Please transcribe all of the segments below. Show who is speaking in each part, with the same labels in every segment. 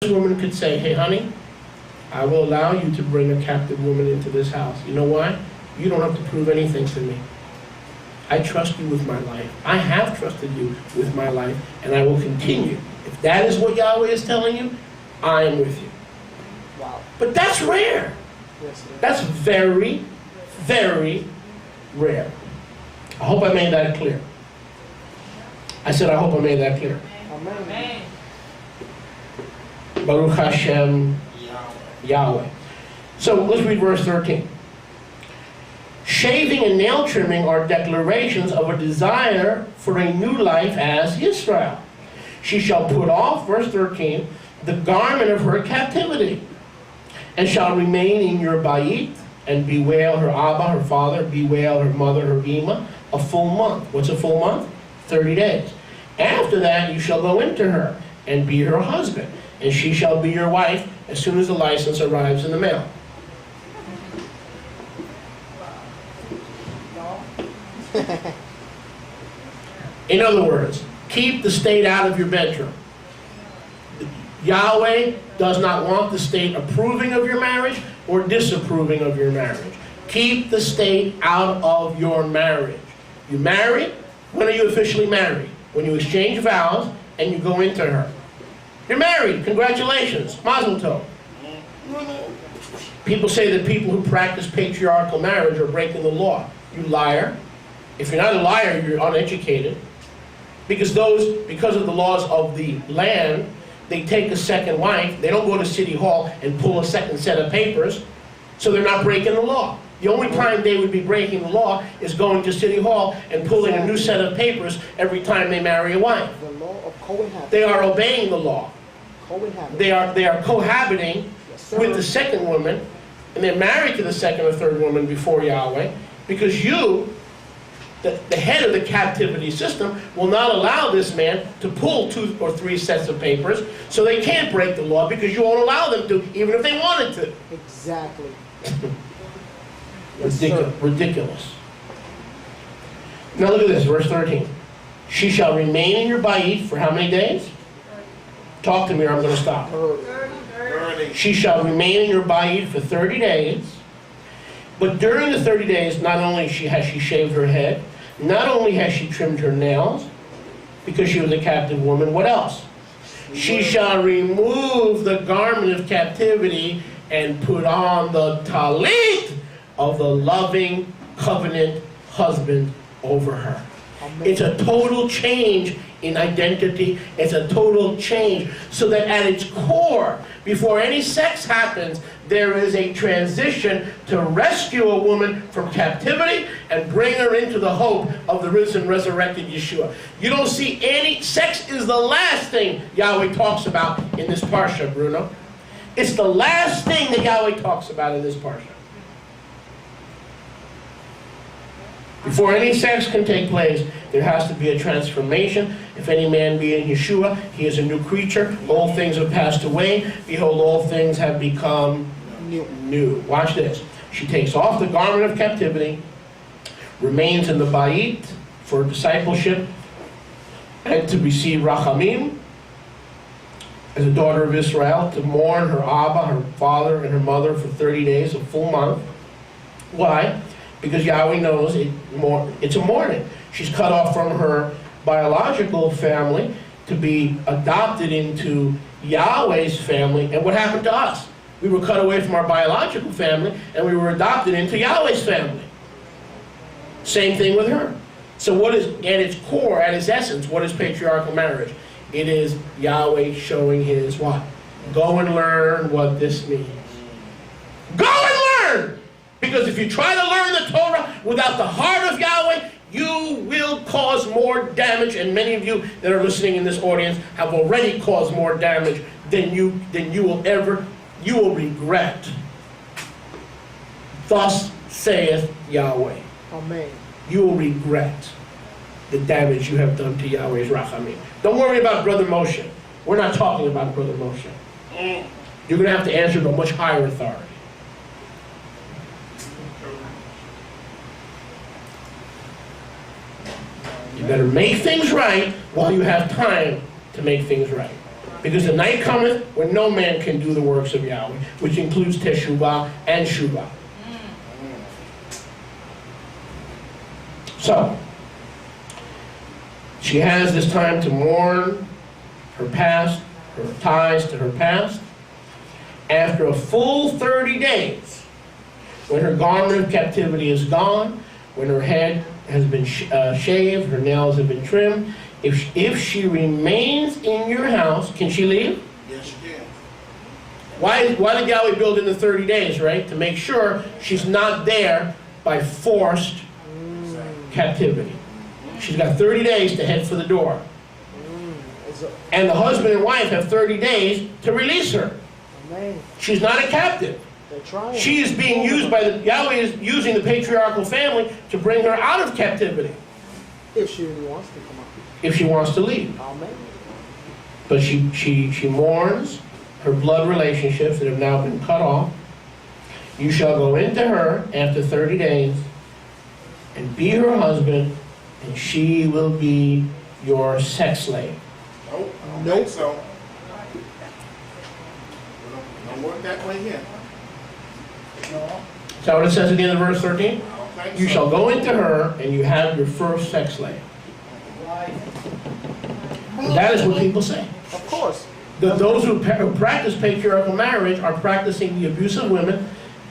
Speaker 1: woman could say, hey honey, I will allow you to bring a captive woman into this house. You know why? You don't have to prove anything to me. I trust you with my life. I have trusted you with my life, and I will continue. If that is what Yahweh is telling you, I am with you.
Speaker 2: Wow.
Speaker 1: But that's rare.
Speaker 2: Yes, sir.
Speaker 1: That's very, very rare. I hope I made that clear. I said I hope I made that clear.
Speaker 2: Amen.
Speaker 1: Baruch Hashem Yahweh. So let's read verse 13. Shaving and nail trimming are declarations of a desire for a new life as Israel. She shall put off, verse 13, the garment of her captivity, and shall remain in your bayit, and bewail her Abba, her father, bewail her mother, her Ima, a full month. What's a full month? 30 days. After that you shall go into her, and be her husband, and she shall be your wife as soon as the license arrives in the mail. In other words, keep the state out of your bedroom. Yahweh does not want the state approving of your marriage or disapproving of your marriage. Keep the state out of your marriage. You marry, when are you officially married? When you exchange vows and you go into her. You're married, congratulations, mazel tov. People say that people who practice patriarchal marriage are breaking the law. You liar. If you're not a liar, you're uneducated. Because of the laws of the land, they take a second wife. They don't go to City Hall and pull a second set of papers, so they're not breaking the law. The only time they would be breaking the law is going to City Hall and pulling a new set of papers every time they marry a wife.
Speaker 2: The law of cohabiting.
Speaker 1: They are obeying the law.
Speaker 2: Cohabiting.
Speaker 1: They are cohabiting with the second woman, and they're married to the second or third woman before Yahweh, because you, the head of the captivity system, will not allow this man to pull 2 or 3 sets of papers, so they can't break the law because you won't allow them to, even if they wanted to.
Speaker 2: Exactly.
Speaker 1: Ridiculous. Now look at this, verse 13. She shall remain in your bayit for how many days? Talk to me or I'm going to stop.
Speaker 2: 30.
Speaker 1: She shall remain in your bayit for 30 days. But during the 30 days, not only has she shaved her head, not only has she trimmed her nails, because she was a captive woman, what else? She shall remove the garment of captivity and put on the talit of the loving covenant husband over her.
Speaker 2: Amen.
Speaker 1: It's a total change in identity. It's a total change. So that at its core, before any sex happens, there is a transition to rescue a woman from captivity and bring her into the hope of the risen, resurrected Yeshua. You don't see any, sex is the last thing Yahweh talks about in this parsha, Bruno. It's the last thing that Yahweh talks about in this parsha. Before any sex can take place, there has to be a transformation. If any man be in Yeshua, he is a new creature. All things have passed away. Behold, all things have become new. Watch this. She takes off the garment of captivity, remains in the bayit for discipleship, and to receive rachamim as a daughter of Israel, to mourn her Abba, her father, and her mother for 30 days, a full month. Why? Because Yahweh knows it's a mourning. She's cut off from her biological family to be adopted into Yahweh's family. And what happened to us? We were cut away from our biological family and we were adopted into Yahweh's family. Same thing with her. So what is, at its core, at its essence, what is patriarchal marriage? It is Yahweh showing his what? Go and learn what this means. Go and learn! Because if you try to learn the Torah without the heart of Yahweh, you will cause more damage, and many of you that are listening in this audience have already caused more damage than you will regret. Thus saith Yahweh.
Speaker 2: Amen.
Speaker 1: You will regret the damage you have done to Yahweh's rachamim. Don't worry about Brother Moshe. We're not talking about Brother Moshe. You're going to have to answer to a much higher authority. You better make things right while you have time to make things right. Because the night cometh when no man can do the works of Yahweh, which includes teshuvah and shuvah. So, she has this time to mourn her past, her ties to her past. After a full 30 days, when her garment of captivity is gone, when her head has been shaved, her nails have been trimmed, if she remains in your house, can she leave?
Speaker 3: Yes, she can.
Speaker 1: Why did Yahweh build in the 30 days, right? To make sure she's not there by forced captivity. She's got 30 days to head for the door. And the husband and wife have 30 days to release her.
Speaker 2: Amen.
Speaker 1: She's not a captive.
Speaker 2: They're trying.
Speaker 1: She is being used by Yahweh is using the patriarchal family to bring her out of captivity.
Speaker 2: If she really wants to come out.
Speaker 1: If she wants to leave.
Speaker 2: Amen.
Speaker 1: But she mourns her blood relationships that have now been cut off. You shall go into her after 30 days and be her husband, and she will be your sex slave.
Speaker 3: Nope. I don't
Speaker 2: Nope.
Speaker 3: think so. Don't work that way here.
Speaker 1: Is that what it says at the end of verse 13?
Speaker 3: I don't think
Speaker 1: You
Speaker 3: so.
Speaker 1: shall go into her and you have your first sex slave. And that is what people say.
Speaker 2: Of course.
Speaker 1: Those who practice patriarchal marriage are practicing the abuse of women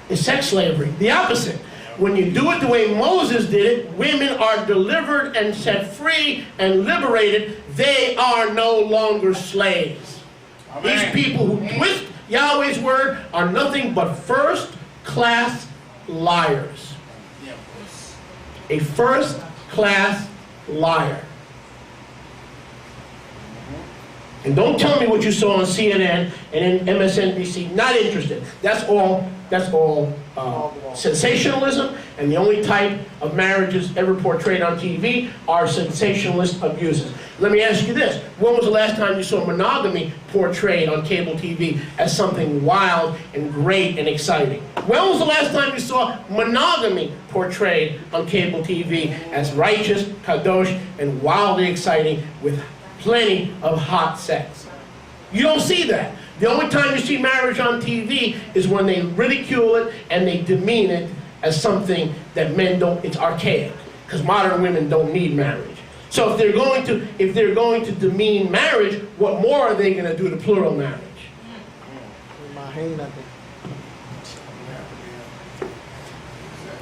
Speaker 1: is sex slavery. The opposite. When you do it the way Moses did it, women are delivered and set free and liberated. They are no longer slaves. These
Speaker 3: Amen.
Speaker 1: people who twist Yahweh's word are nothing but first-class liars. A first-class liar. And don't tell me what you saw on CNN and in MSNBC. Not interested. That's all sensationalism, and the only type of marriages ever portrayed on TV are sensationalist abuses. Let me ask you this. When was the last time you saw monogamy portrayed on cable TV as something wild and great and exciting? When was the last time you saw monogamy portrayed on cable TV as righteous, kadosh, and wildly exciting with plenty of hot sex? You don't see that. The only time you see marriage on TV is when they ridicule it and they demean it as something that men don't, it's archaic. Because modern women don't need marriage. So if they're going to demean marriage, what more are they going to do to plural marriage?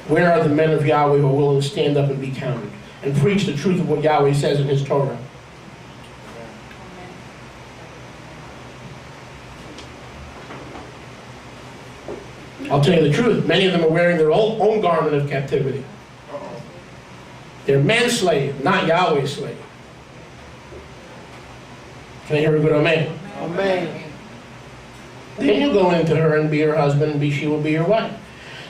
Speaker 1: Where are the men of Yahweh who are willing to stand up and be counted and preach the truth of what Yahweh says in his Torah? I'll tell you the truth, many of them are wearing their own garment of captivity. They're man's slave, not Yahweh's slave. Can I hear a good amen?
Speaker 2: Amen.
Speaker 1: Then you go into her and be her husband, and she will be your wife.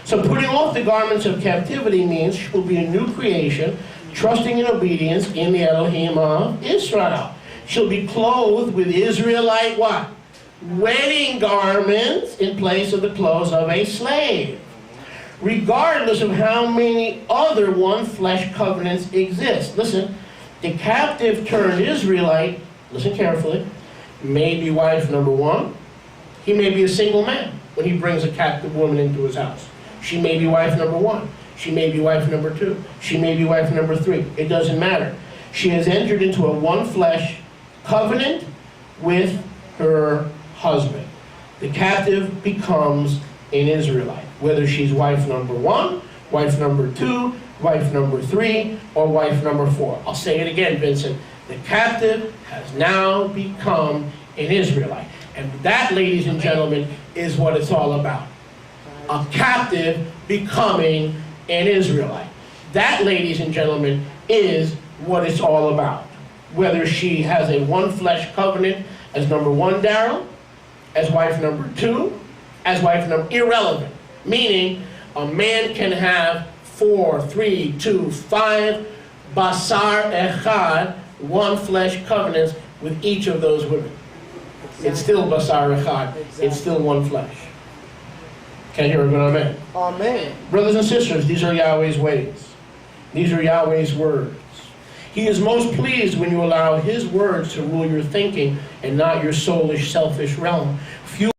Speaker 1: So putting off the garments of captivity means she will be a new creation, trusting in obedience in the Elohim of Israel. She'll be clothed with Israelite what? Wedding garments in place of the clothes of a slave, regardless of how many other one-flesh covenants exist. Listen, the captive turned Israelite, listen carefully, may be wife number one. He may be a single man when he brings a captive woman into his house. She may be wife number one. She may be wife number two. She may be wife number three. It doesn't matter. She has entered into a one-flesh covenant with her husband. The captive becomes an Israelite, whether she's wife number one, wife number two, wife number three, or wife number four. I'll say it again, Vincent. The captive has now become an Israelite. And that, ladies and gentlemen, is what it's all about. A captive becoming an Israelite. That, ladies and gentlemen, is what it's all about. Whether she has a one-flesh covenant as number one, Darrell, as wife number two, as wife number, irrelevant. Meaning, a man can have 4, 3, 2, 5, basar echad, one-flesh covenants with each of those women. It's still basar echad. It's still one flesh. Can I hear a good amen?
Speaker 2: Amen.
Speaker 1: Brothers and sisters, these are Yahweh's ways. These are Yahweh's words. He is most pleased when you allow His words to rule your thinking and not your soulish, selfish realm. Few